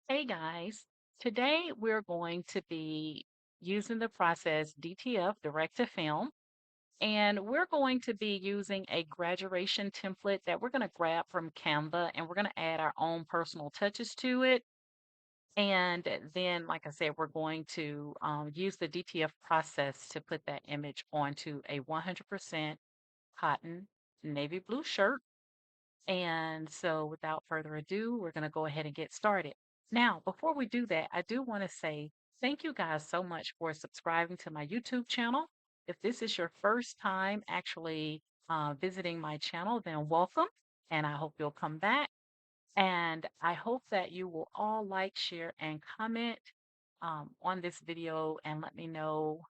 Hey guys, today we're going to be using the process DTF, direct to film, and we're going to be using a graduation template that we're going to grab from Canva and we're going to add our own personal touches to it. And then, like I said, we're going to use the DTF process to put that image onto a 100% cotton navy blue shirt. And so, without further ado, we're going to go ahead and get started. Now, before we do that, I do want to say thank you guys so much for subscribing to my YouTube channel. If this is your first time actually visiting my channel, then welcome, and I hope you'll come back. And I hope that you will all like, share, and comment on this video and let me know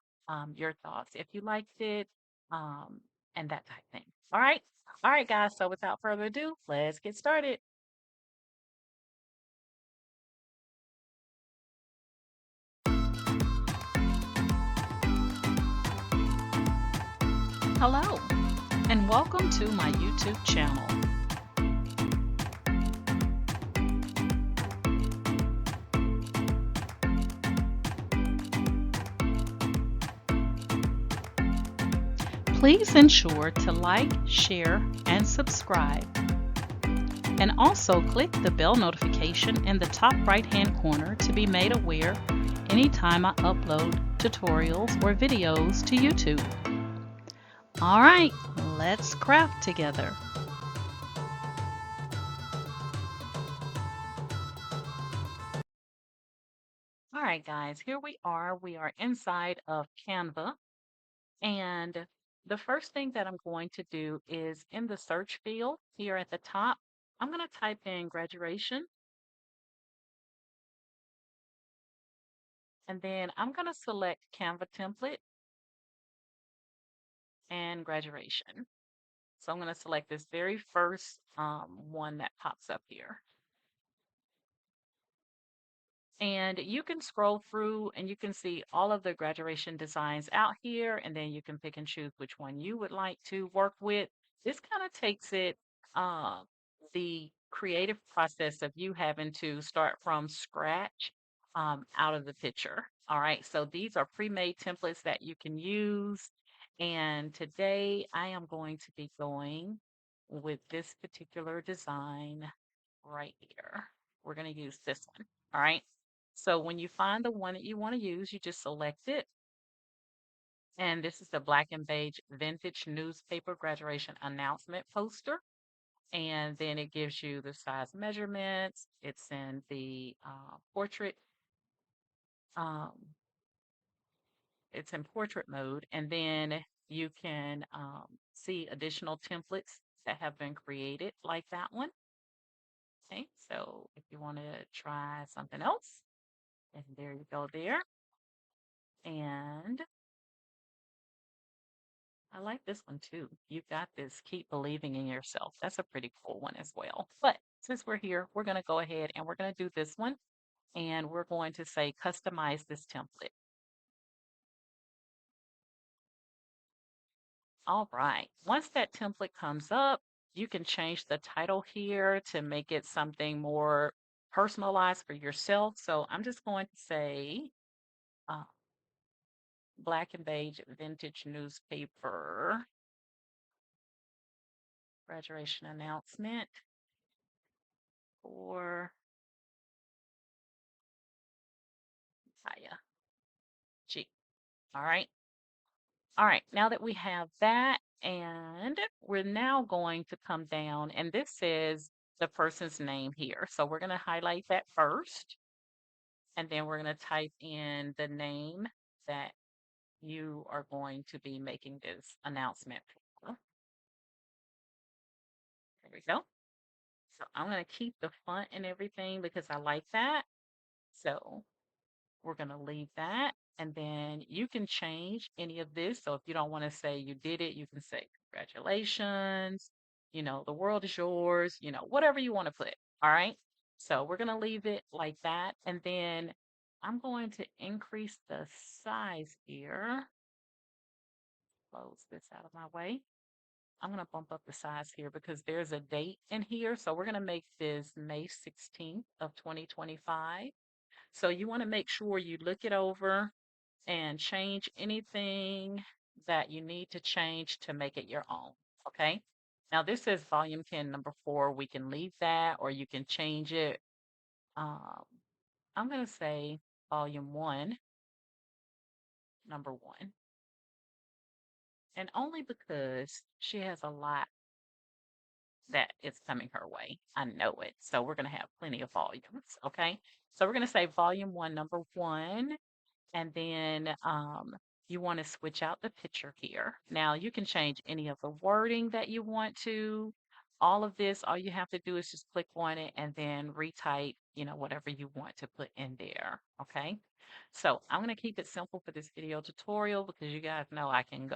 your thoughts if you liked it um, and that type of thing. All right. All right, guys. So without further ado, let's get started. Hello, and welcome to my YouTube channel. Please ensure to like, share, and subscribe. And also click the bell notification in the top right-hand corner to be made aware anytime I upload tutorials or videos to YouTube. All right, let's craft together. All right, guys, here we are. We are inside of Canva. And the first thing that I'm going to do is in the search field here at the top, I'm going to type in graduation. And then I'm going to select Canva template and graduation. So I'm going to select this very first one that pops up here. And you can scroll through and you can see all of the graduation designs out here, and then you can pick and choose which one you would like to work with. This kind of takes it uh, the creative process of you having to start from scratch out of the picture. All right, so these are pre-made templates that you can use. And today I am going to be going with this particular design right here. We're going to use this one. All right. So when you find the one that you want to use, you just select it. And this is the black and beige vintage newspaper graduation announcement poster. And then it gives you the size measurements. It's in the portrait. Um, it's in portrait mode. And then you can see additional templates that have been created like that one. Okay, so if you want to try something else, and there you go there. And I like this one too. You got this. Keep believing in yourself. That's a pretty cool one as well. But since we're here, we're going to go ahead and we're going to do this one. And we're going to say customize this template. All right. Once that template comes up, you can change the title here to make it something more personalized for yourself. So I'm just going to say uh, black and beige vintage newspaper graduation announcement for Kaya G. All right. All right. Now that we have that, and we're now going to come down, and this says the person's name here. So we're going to highlight that first, and then we're going to type in the name that you are going to be making this announcement for. There we go. So I'm going to keep the font and everything because I like that. So we're going to leave that. And then you can change any of this. So if you don't want to say you did it, you can say congratulations, the world is yours, whatever you want to put. All right. So we're going to leave it like that. And then I'm going to increase the size here. Close this out of my way. I'm going to bump up the size here because there's a date in here. So we're going to make this May 16th of 2025. So you want to make sure you look it over and change anything that you need to change to make it your own. Okay. Now this says volume 10, number 4. We can leave that or you can change it. Um, I'm going to say volume 1, number 1. And only because she has a lot that is coming her way. I know it. So we're going to have plenty of volumes. Okay. So we're going to say volume 1, number 1. And then you want to switch out the picture here. Now you can change any of the wording that you want to. All of this, all you have to do is just click on it and then retype, whatever you want to put in there. Okay. So I'm going to keep it simple for this video tutorial because you guys know I can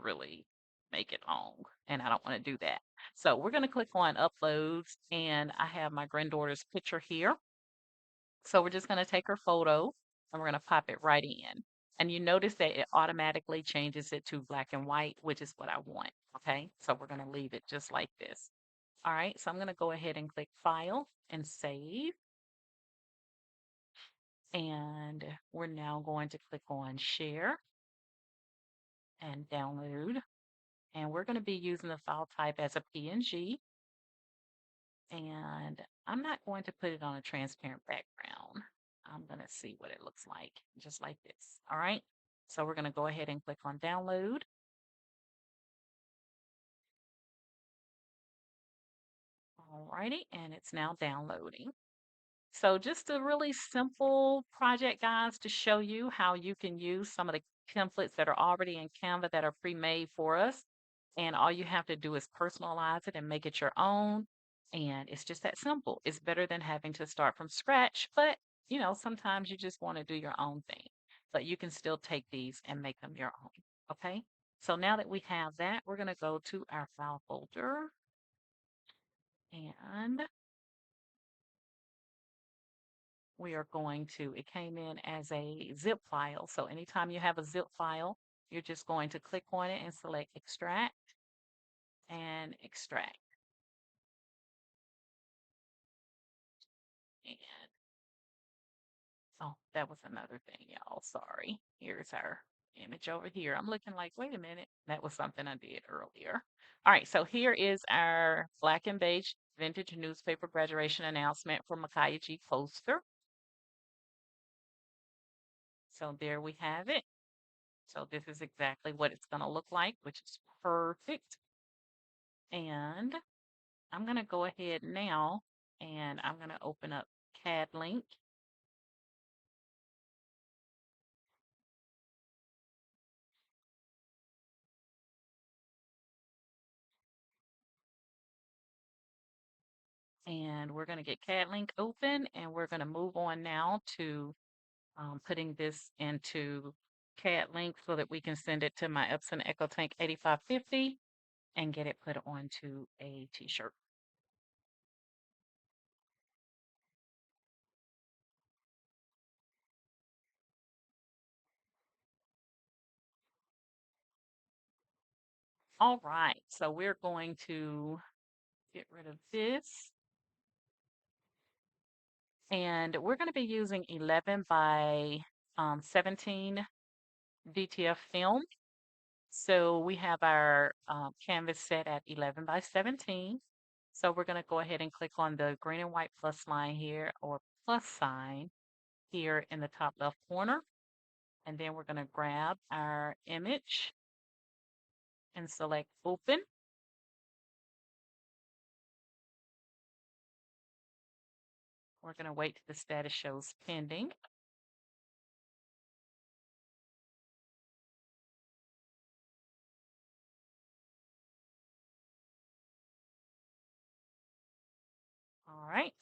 really make it long and I don't want to do that. So we're going to click on uploads and I have my granddaughter's picture here. So we're just going to take her photo and we're going to pop it right in. And you notice that it automatically changes it to black and white, which is what I want. Okay, so we're going to leave it just like this. All right, so I'm going to go ahead and click File and Save. And we're now going to click on Share and Download. And we're going to be using the file type as a PNG. And I'm not going to put it on a transparent background. I'm going to see what it looks like, just like this. All right. So we're going to go ahead and click on download. All righty. And it's now downloading. So just a really simple project, guys, to show you how you can use some of the templates that are already in Canva that are pre-made for us. And all you have to do is personalize it and make it your own. And it's just that simple. It's better than having to start from scratch, but sometimes you just want to do your own thing. But you can still take these and make them your own. Okay. So now that we have that, we're going to go to our file folder and we are going to, it came in as a zip file. So anytime you have a zip file, you're just going to click on it and select extract and extract. And oh, that was another thing, y'all. Sorry. Here's our image over here. I'm looking like, wait a minute. That was something I did earlier. All right, so here is our black and beige vintage newspaper graduation announcement for Micaiah G. Poster. So there we have it. So this is exactly what it's going to look like, which is perfect. And I'm going to go ahead now and I'm going to open up CAD link. And we're going to get CAD link open and we're going to move on now to putting this into CAD link so that we can send it to my Epson EchoTank 8550 and get it put onto a t-shirt. All right, so we're going to get rid of this. And we're going to be using 11 by 17 DTF film. So we have our canvas set at 11 by 17. So we're going to go ahead and click on the green and white plus line here or plus sign here in the top left corner. And then we're going to grab our image and select open. We're going to wait till the status shows pending. All right.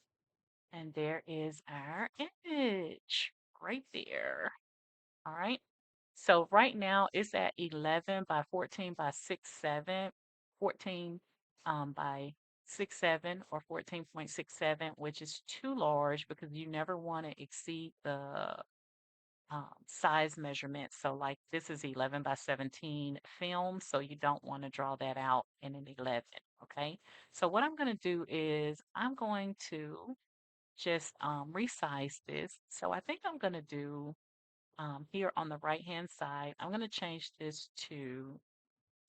And there is our image right there. All right. So right now it's at 11 by 14 by 6.7, 14 by 6.7 or 14.67, which is too large because you never want to exceed the size measurements. So like this is 11 by 17 film, so you don't want to draw that out in an 11, okay? So what I'm going to do is I'm going to just resize this. So I think I'm going to do here on the right hand side, I'm going to change this to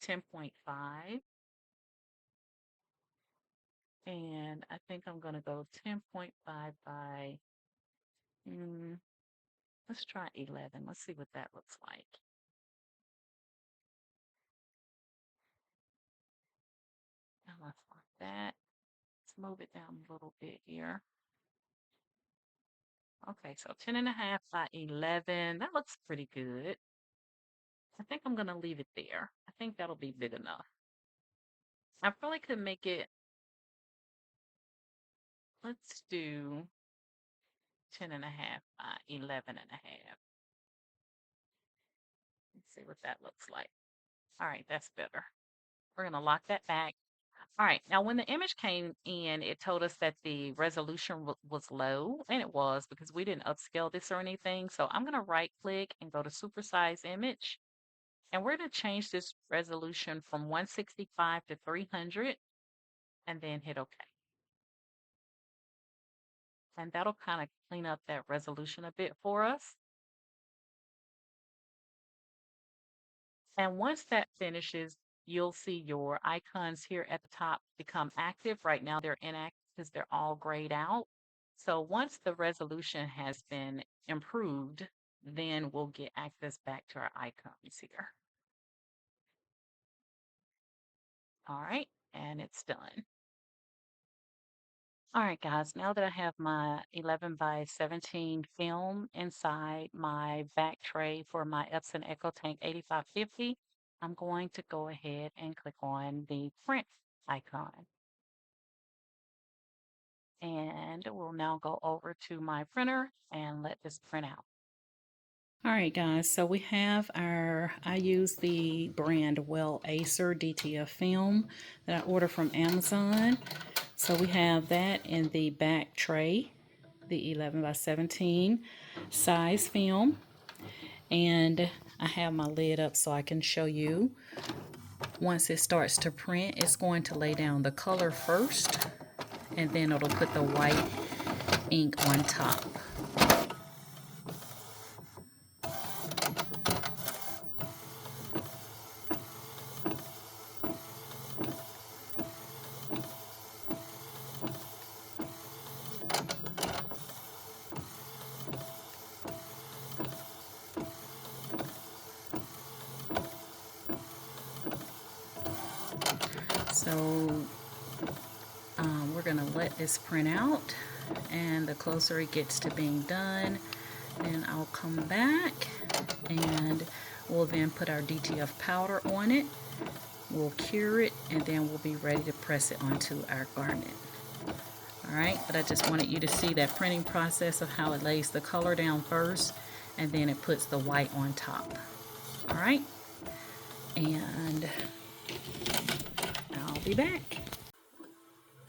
10.5. And I think I'm going to go 10.5 by, mm, let's try 11. Let's see what that looks like. And let's like that. Let's move it down a little bit here. Okay, so 10.5 by 11. That looks pretty good. I think I'm going to leave it there. I think that'll be big enough. I probably could make it, let's do 10.5 by 11.5. Let's see what that looks like. All right, that's better. We're going to lock that back. All right, now when the image came in, it told us that the resolution was low, and it was because we didn't upscale this or anything. So I'm going to right click and go to supersize image, and we're going to change this resolution from 165 to 300, and then hit OK. And that'll kind of clean up that resolution a bit for us. And once that finishes, you'll see your icons here at the top become active. Right now they're inactive because they're all grayed out. So once the resolution has been improved, then we'll get access back to our icons here. All right, and it's done. All right, guys, now that I have my 11 by 17 film inside my back tray for my Epson EcoTank 8550, I'm going to go ahead and click on the print icon. And we'll now go over to my printer and let this print out. All right, guys, so we have I use the brand Well Acer DTF film that I ordered from Amazon. So we have that in the back tray, the 11 by 17 size film. And I have my lid up so I can show you. Once it starts to print, it's going to lay down the color first, and then it'll put the white ink on top. So we're going to let this print out, and the closer it gets to being done, then I'll come back and we'll then put our DTF powder on it. We'll cure it, and then we'll be ready to press it onto our garment. All right, but I just wanted you to see that printing process of how it lays the color down first, and then it puts the white on top. All right, and I'll be back.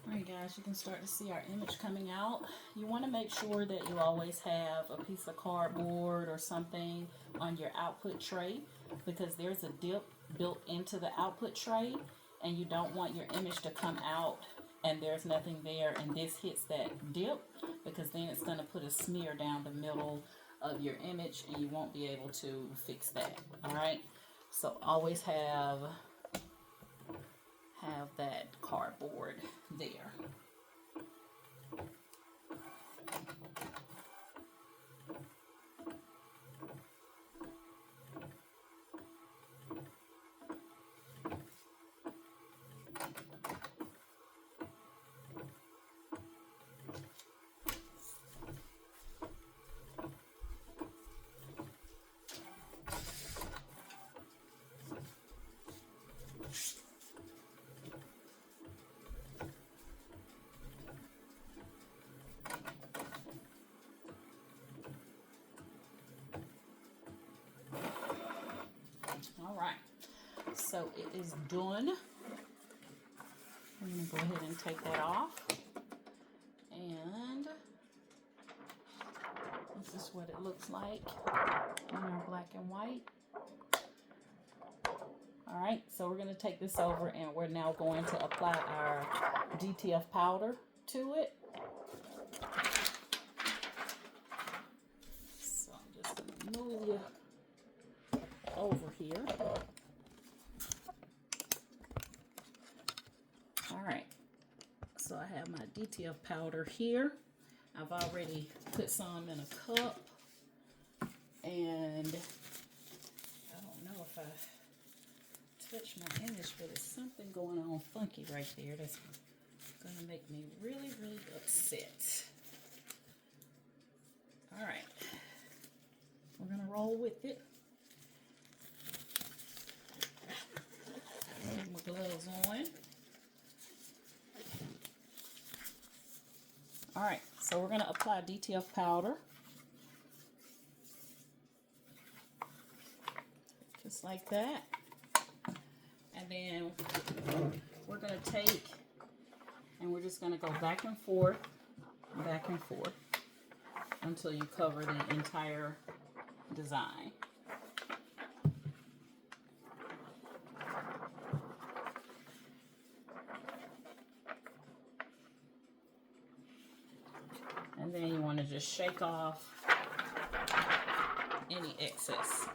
All right, guys, you can start to see our image coming out. You want to make sure that you always have a piece of cardboard or something on your output tray, because there's a dip built into the output tray, and you don't want your image to come out and there's nothing there and this hits that dip, because then it's going to put a smear down the middle of your image and you won't be able to fix that. All right, so always have that cardboard there. All right, so it is done. I'm going to go ahead and take that off. And This is what it looks like in our black and white. All right, so we're going to take this over and we're now going to apply our DTF powder to it. So I'm just going to move you over here. All right, so I have my DTF powder here. I've already put some in a cup, and I don't know if I touch my image, but there's something going on funky right there that's gonna make me really, really upset. All right, we're gonna roll with it. Put my gloves on. All right, so we're gonna apply DTF powder. Just like that. And then we're going to take and we're just going to go back and forth until you cover the entire design. And then you want to just shake off any excess.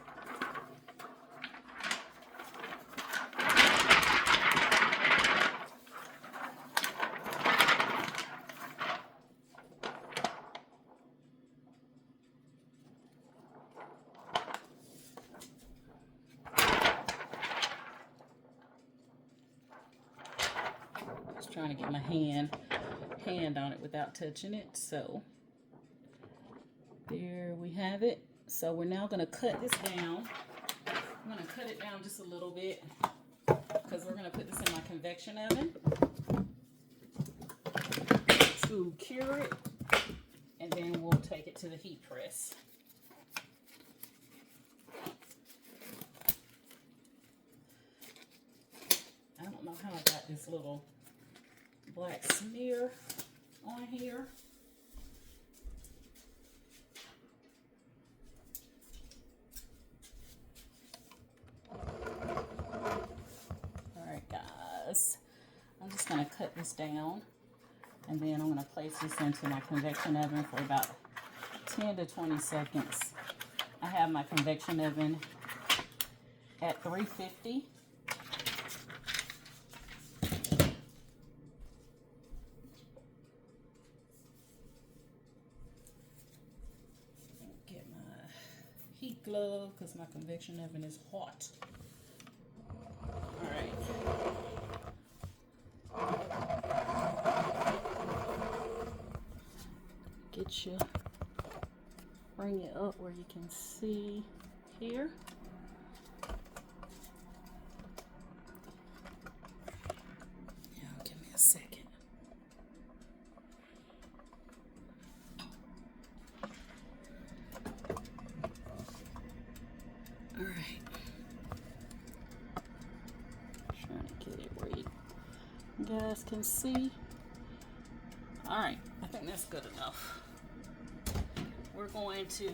Just trying to get my hand on it without touching it. So there we have it. So we're now going to cut this down. I'm going to cut it down just a little bit because we're going to put this in my convection oven to cure it, and then we'll take it to the heat press. I don't know how I got this little black smear on here. Alright guys, I'm just going to cut this down, and then I'm going to place this into my convection oven for about 10 to 20 seconds. I have my convection oven at 350. Get my heat glove because my convection oven is hot. All right. Get you, bring it up where you can see here. Yeah, give me a second. All right. Trying to get it where you guys can see. All right, I think that's good enough. We're going to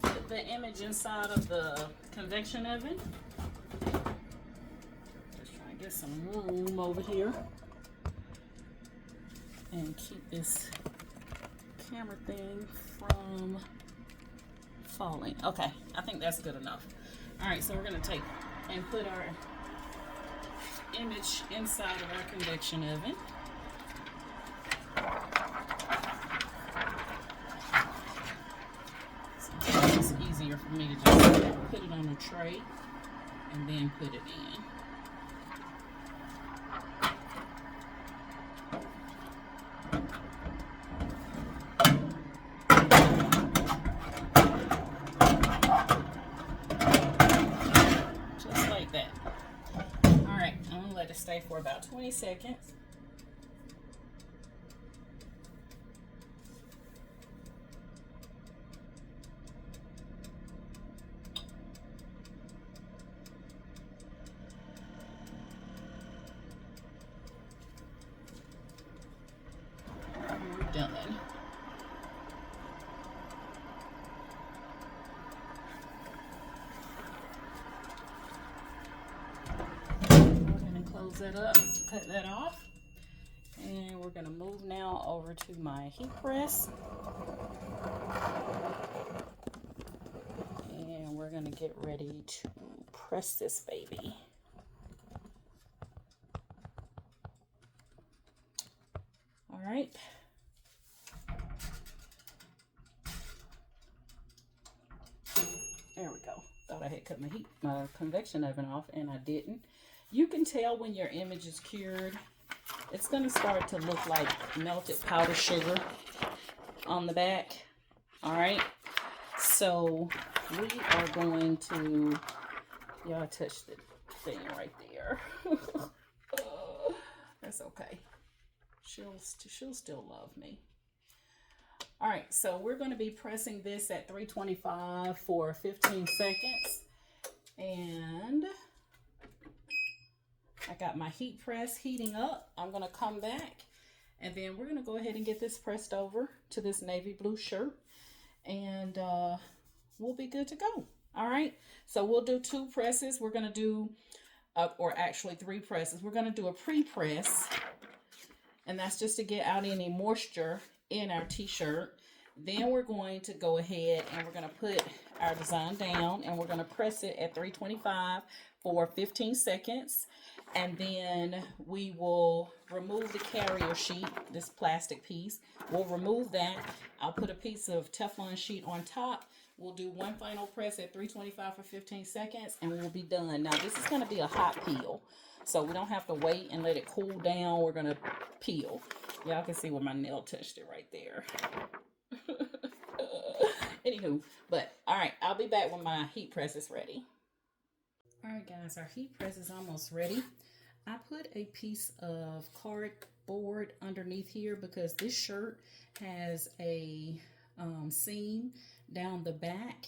put the image inside of the convection oven. Just trying to get some room over here and keep this camera thing from falling. Okay, I think that's good enough. All right, so we're gonna take and put our image inside of our convection oven. It's easier for me to just put it on a tray and then put it in. Just like that. All right, I'm gonna let it stay for about 20 seconds. Done. close that up, cut that off. And we're gonna move now over to my heat press. And we're gonna get ready to press this baby. All right. There we go. Thought I had cut my convection oven off, and I didn't. You can tell when your image is cured. It's going to start to look like melted powdered sugar on the back. All right. So we are going to, y'all touch the thing right there. That's okay. She'll still love me. All right, so we're going to be pressing this at 325 for 15 seconds. And I got my heat press heating up. I'm going to come back, and then we're going to go ahead and get this pressed over to this navy blue shirt, and we'll be good to go. All right, so we'll do 2 presses. We're going to do, or actually 3 presses. We're going to do a pre-press, and that's just to get out any moisture in our t-shirt. Then we're going to go ahead and we're going to put our design down, and we're going to press it at 325 for 15 seconds. And then we will remove the carrier sheet, this plastic piece. We'll remove that. I'll put a piece of Teflon sheet on top. We'll do one final press at 325 for 15 seconds, and we'll be done. Now, this is going to be a hot peel, so we don't have to wait and let it cool down. We're going to peel. Y'all can see where my nail touched it right there. Anywho, but all right, I'll be back when my heat press is ready. All right, guys, our heat press is almost ready. I put a piece of cardboard underneath here because this shirt has a seam down the back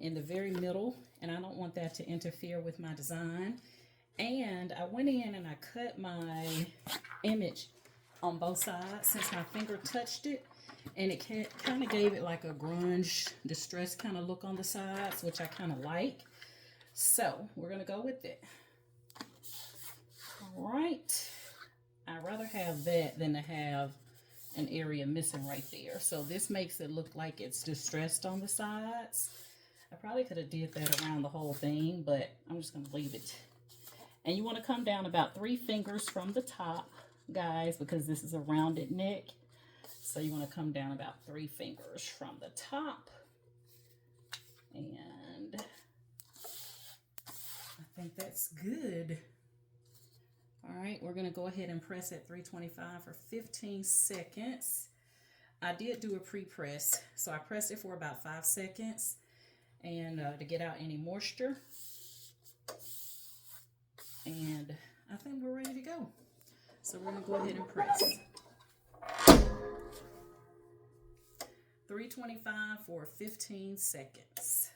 in the very middle, and I don't want that to interfere with my design. And I went in and I cut my image on both sides since my finger touched it, and it kind of gave it like a grunge, distressed kind of look on the sides, which I kind of like. So we're gonna go with it. All right, I'd rather have that than to have an area missing right there. So this makes it look like it's distressed on the sides. I probably could have did that around the whole thing, but I'm just gonna leave it. And you want to come down about 3 fingers from the top, guys, because this is a rounded neck. So you want to come down about 3 fingers from the top. And I think that's good. All right, we're going to go ahead and press at 325 for 15 seconds. I did do a pre-press, so I pressed it for about 5 seconds and to get out any moisture. And I think we're ready to go. So we're going to go ahead and press. 325 for 15 seconds.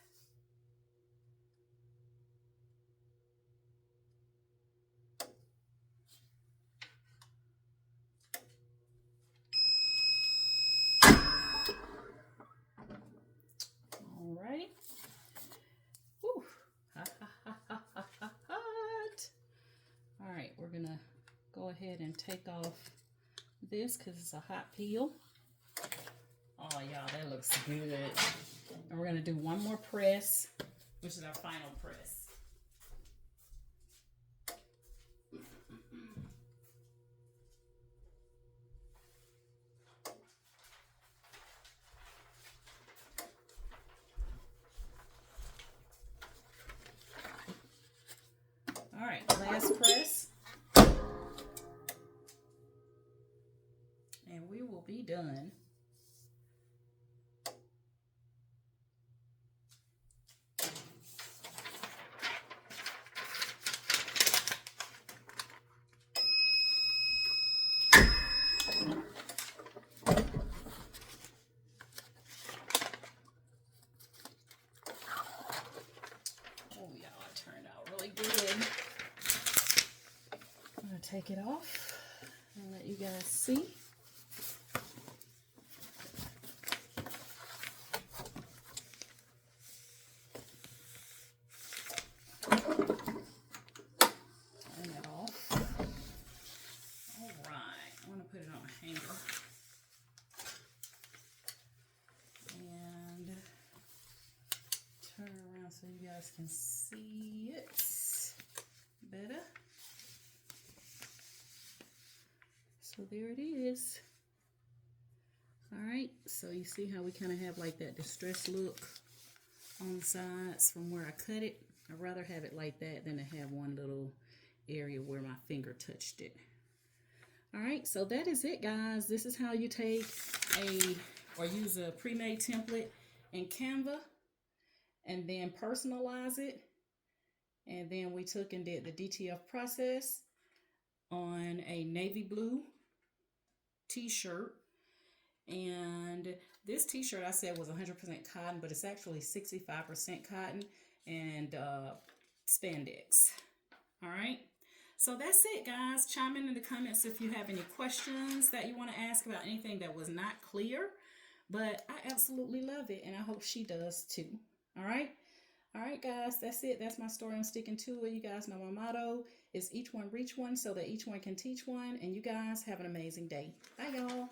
All right. Whew. Hot. All right, we're going to go ahead and take off this because it's a hot peel. Oh, y'all, that looks good. And we're going to do one more press, which is our final press. All right, last press. And we will be done. Oh, y'all, it turned out really good. I'm going to take it off and let you guys see. Turn it off. guys can see it better. So there it is. All right, so you see how we kind of have like that distressed look on the sides from where I cut it. I'd rather have it like that than to have one little area where my finger touched it. All right, so that is it, guys. This is how you take or use a pre-made template in Canva and then personalize it. And then we took and did the DTF process on a navy blue t-shirt. And this t-shirt I said was 100% cotton, but it's actually 65% cotton and spandex. All right. So that's it, guys. Chime in the comments if you have any questions that you want to ask about anything that was not clear. But I absolutely love it, and I hope she does too. All right. All right, guys, that's it. That's my story. I'm sticking to it. You guys know my motto is each one reach one so that each one can teach one. And you guys have an amazing day. Bye, y'all.